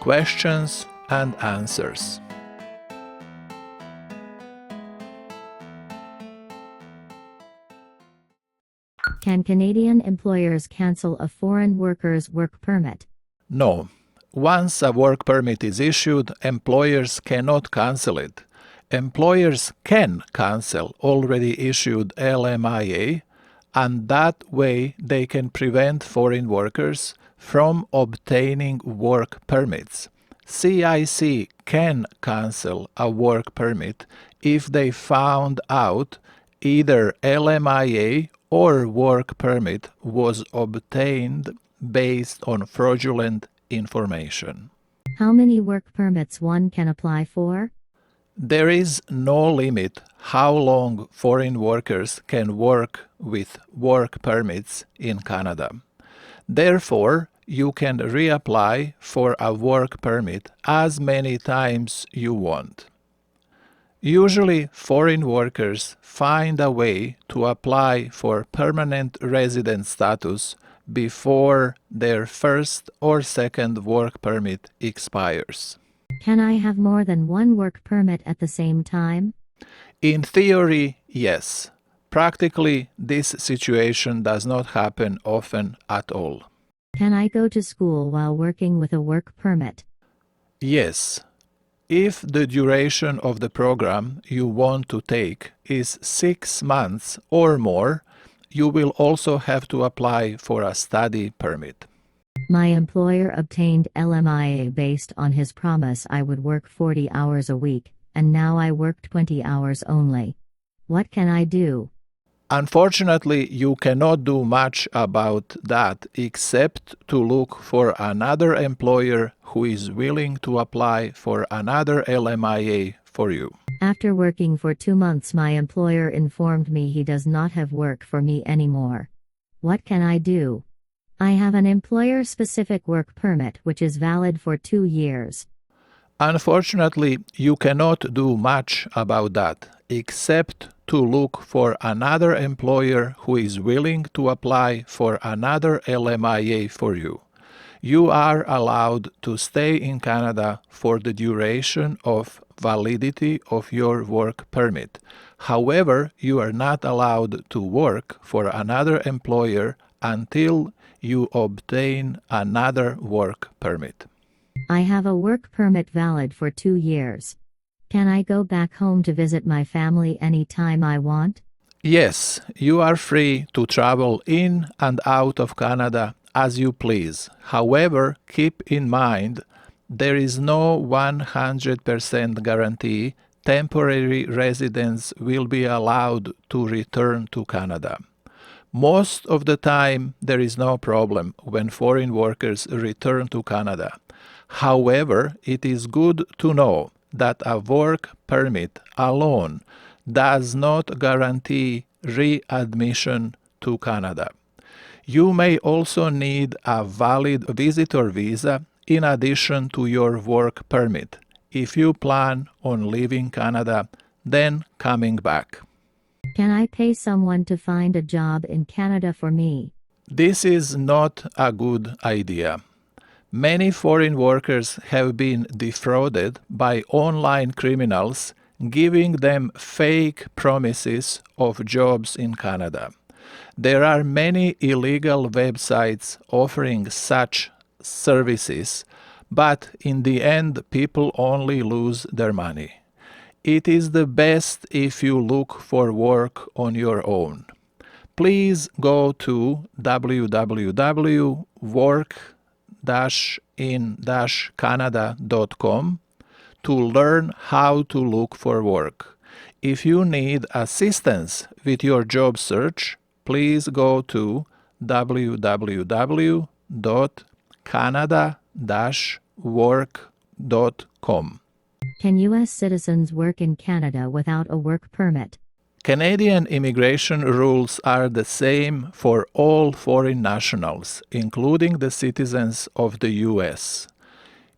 questions and answers. Can Canadian employers cancel a foreign worker's work permit? No. Once a work permit is issued, employers cannot cancel it. Employers can cancel already issued LMIA, and that way they can prevent foreign workers from obtaining work permits. CIC can cancel a work permit if they found out either LMIA or work permit was obtained based on fraudulent information. How many work permits one can apply for? There is no limit how long foreign workers can work with work permits in Canada. Therefore, you can reapply for a work permit as many times you want. Usually, foreign workers find a way to apply for permanent resident status before their first or second work permit expires. Can I have more than one work permit at the same time? In theory, yes. Practically, this situation does not happen often at all. Can I go to school while working with a work permit? Yes. If the duration of the program you want to take is 6 months or more, you will also have to apply for a study permit. My employer obtained LMIA based on his promise I would work 40 hours a week, and now I work 20 hours only. What can I do? Unfortunately, you cannot do much about that except to look for another employer who is willing to apply for another LMIA for you. After working for 2 months, my employer informed me he does not have work for me anymore. What can I do? I have an employer-specific work permit which is valid for 2 years. Unfortunately, you cannot do much about that except to look for another employer who is willing to apply for another LMIA for you. You are allowed to stay in Canada for the duration of validity of your work permit. However, you are not allowed to work for another employer until you obtain another work permit. I have a work permit valid for 2 years. Can I go back home to visit my family anytime I want? Yes, you are free to travel in and out of Canada as you please. However, keep in mind, there is no 100% guarantee temporary residents will be allowed to return to Canada. Most of the time, there is no problem when foreign workers return to Canada. However, it is good to know that a work permit alone does not guarantee readmission to Canada. You may also need a valid visitor visa in addition to your work permit if you plan on leaving Canada, then coming back. Can I pay someone to find a job in Canada for me? This is not a good idea. Many foreign workers have been defrauded by online criminals giving them fake promises of jobs in Canada. There are many illegal websites offering such services, but in the end, people only lose their money. It is the best if you look for work on your own. Please go to www.work-in-canada.com to learn how to look for work. If you need assistance with your job search, please go to www.canada-work.com. Can U.S. citizens work in Canada without a work permit? Canadian immigration rules are the same for all foreign nationals, including the citizens of the U.S.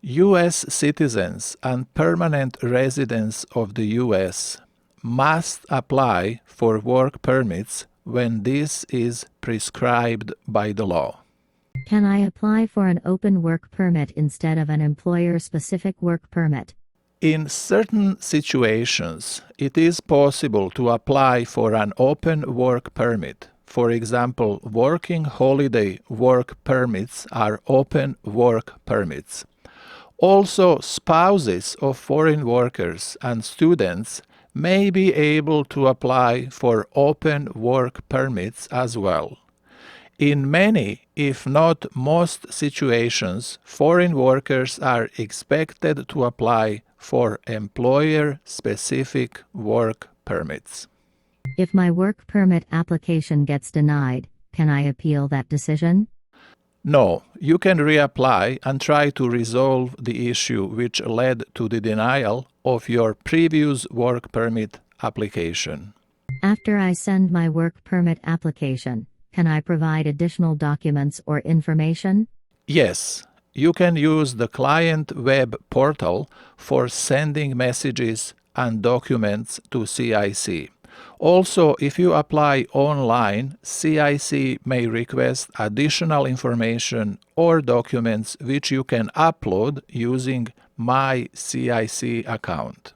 U.S. citizens and permanent residents of the U.S. must apply for work permits when this is prescribed by the law. Can I apply for an open work permit instead of an employer-specific work permit? In certain situations, it is possible to apply for an open work permit. For example, working holiday work permits are open work permits. Also, spouses of foreign workers and students may be able to apply for open work permits as well. In many, if not most situations, foreign workers are expected to apply for employer-specific work permits. If my work permit application gets denied, can I appeal that decision? No, you can reapply and try to resolve the issue which led to the denial of your previous work permit application. After I send my work permit application, can I provide additional documents or information? Yes, you can use the client web portal for sending messages and documents to CIC. Also, if you apply online, CIC may request additional information or documents which you can upload using My CIC account.